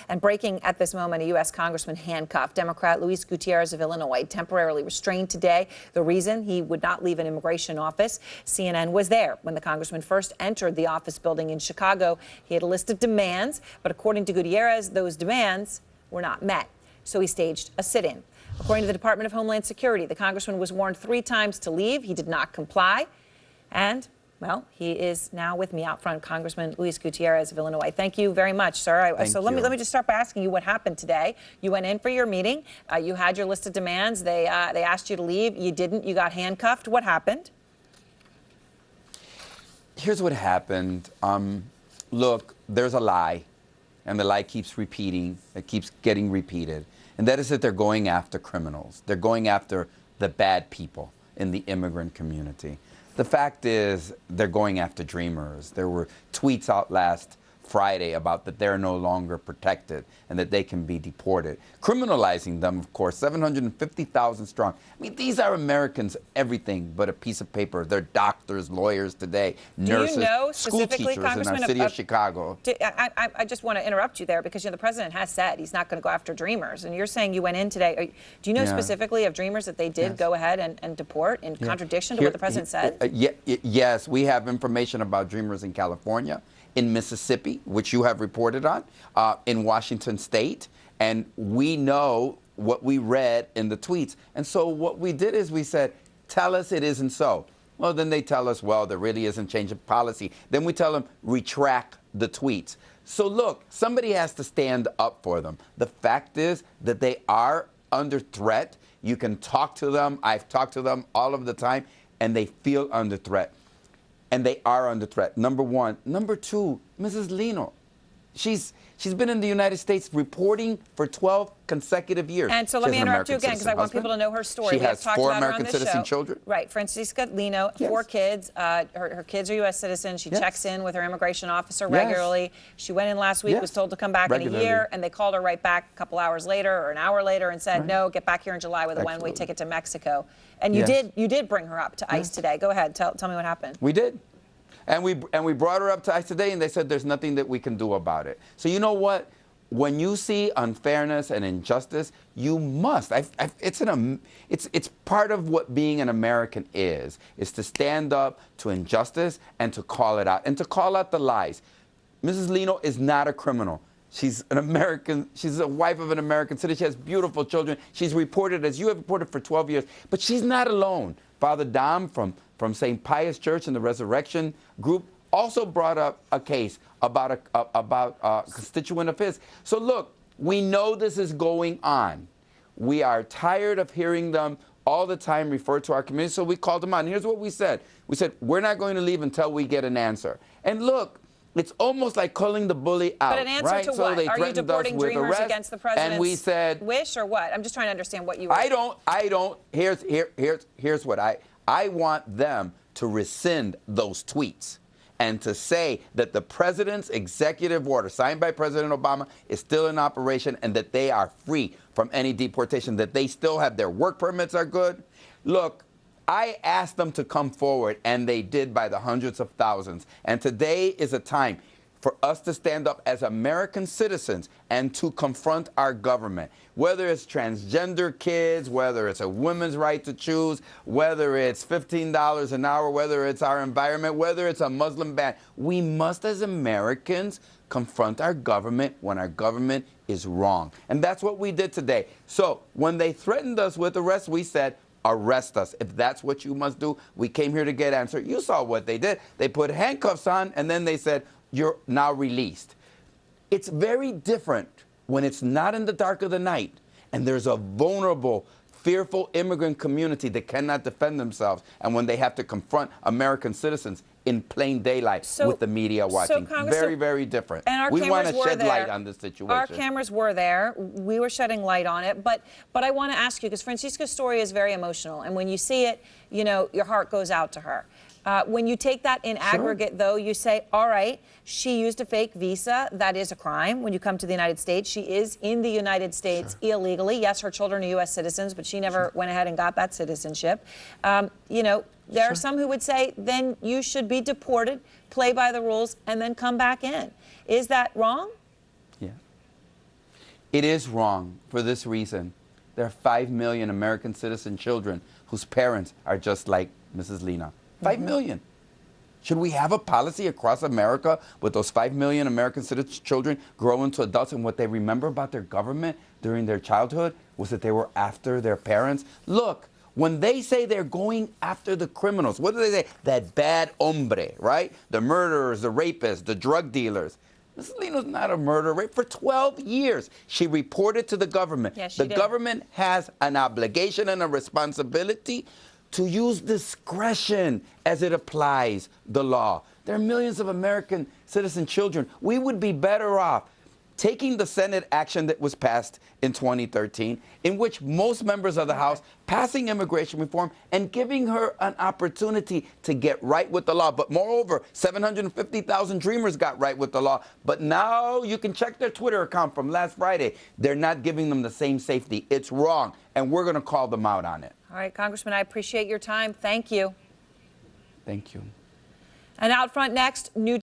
And breaking at this moment, a U.S. Congressman handcuffed. Democrat Luis Gutierrez of Illinois temporarily restrained today. The reason, he would not leave an immigration office. CNN was there when the congressman first entered the office building in Chicago. He had a list of demands, but according to Gutierrez, those demands were not met. So he staged a sit-in. According to the Department of Homeland Security, the congressman was warned 3 times to leave. He did not comply. And, well, he is now with me out front, Congressman Luis Gutierrez of Illinois. Thank you very much, sir. Let me just start by asking you what happened today. You went in for your meeting. You had your list of demands. They asked you to leave. You didn't. You got handcuffed. What happened? Here's what happened. Look, there's a lie, and the lie keeps repeating. It keeps getting repeated. And that is that they're going after criminals. They're going after the bad people in the immigrant community. The fact is, they're going after dreamers. There were tweets out last Friday about that they're no longer protected and that they can be deported. Criminalizing them, of course, 750,000 strong. I mean, these are Americans, everything but a piece of paper. They're doctors, lawyers today, nurses, school teachers in our city of Chicago. I just want to interrupt you there because the president has said he's not going to go after dreamers. And you're saying you went in today. Do you know specifically of dreamers that they did go ahead and deport in contradiction to what the president said? Yes, we have information about dreamers in California, in Mississippi, which you have reported on, in Washington State, and we know what we read in the tweets. And so what we did is we said, tell us it isn't so. Well, then they tell us, well, there really isn't change of policy. Then we tell them, retract the tweets. So look, somebody has to stand up for them. The fact is that they are under threat. You can talk to them. I've talked to them all of the time, and they feel under threat. And they are under threat, number one. Number two, Mrs. Lino, she's been in the United States reporting for 12 consecutive years. And so let me interrupt you again because I want people to know her story. She has 4 American citizen children. Right, Francisca Lino, 4 kids. Her kids are U.S. citizens. She checks in with her immigration officer regularly. She went in last week, was told to come back in a year, and they called her right back a couple hours later or an hour later and said, no, get back here in July with a one-way ticket to Mexico. And you did bring her up to ICE today. Go ahead, tell me what happened. We did. And we brought her up to ICE today, and they said there's nothing that we can do about it. So you know what? When you see unfairness and injustice, you must. It's part of what being an American is to stand up to injustice and to call it out and to call out the lies. Mrs. Lino is not a criminal. She's an American. She's a wife of an American citizen. She has beautiful children. She's reported, as you have reported, for 12 years. But she's not alone. Father Dom from St. Pius Church and the Resurrection Group also brought up a case about a constituent of his. So look, we know this is going on. We are tired of hearing them all the time refer to our community, so we called them on. Here's what we said. We said, we're not going to leave until we get an answer. And look, it's almost like calling the bully out. But an answer to what? They are you deporting dreamers against the president's and we said, wish or what? I'm just trying to understand what you were. I don't. Here's what I want them to rescind those tweets and to say that the president's executive order signed by President Obama is still in operation and that they are free from any deportation, that they still have their work permits are good. Look, I asked them to come forward, and they did by the hundreds of thousands. And today is a time for us to stand up as American citizens and to confront our government. Whether it's transgender kids, whether it's a woman's right to choose, whether it's $15 an hour, whether it's our environment, whether it's a Muslim ban, we must as Americans confront our government when our government is wrong. And that's what we did today. So when they threatened us with arrest, we said, arrest us. If that's what you must do, we came here to get answers. You saw what they did. They put handcuffs on, and then they said, you're now released. It's very different when it's not in the dark of the night and there's a vulnerable, fearful immigrant community that cannot defend themselves, and when they have to confront American citizens in plain daylight with the media watching. Very, very different. And we want to shed light on this situation. Our cameras were there. We were shedding light on it. But I want to ask you, because Francisca's story is very emotional, and when you see it, your heart goes out to her. When you take that in aggregate, though, you say, all right, she used a fake visa. That is a crime when you come to the United States. She is in the United States illegally. Yes, her children are U.S. citizens, but she never went ahead and got that citizenship. There are some who would say, then you should be deported, play by the rules, and then come back in. Is that wrong? Yeah. It is wrong for this reason. There are 5 million American citizen children whose parents are just like Mrs. Lena. 5 million. Should we have a policy across America with those 5 million American citizen children grow into adults and what they remember about their government during their childhood was that they were after their parents? Look, when they say they're going after the criminals, what do they say? That bad hombre, right? The murderers, the rapists, the drug dealers. Mrs. Lena's not a murderer. Right? For 12 years, she reported to the government. Yes, she the did. government has an obligation and a responsibility to use discretion as it applies the law. There are millions of American citizen children. We would be better off taking the Senate action that was passed in 2013, in which most members of the House passing immigration reform and giving her an opportunity to get right with the law. But moreover, 750,000 Dreamers got right with the law. But now you can check their Twitter account from last Friday. They're not giving them the same safety. It's wrong, and we're going to call them out on it. All right, Congressman, I appreciate your time. Thank you. Thank you. And out front next, new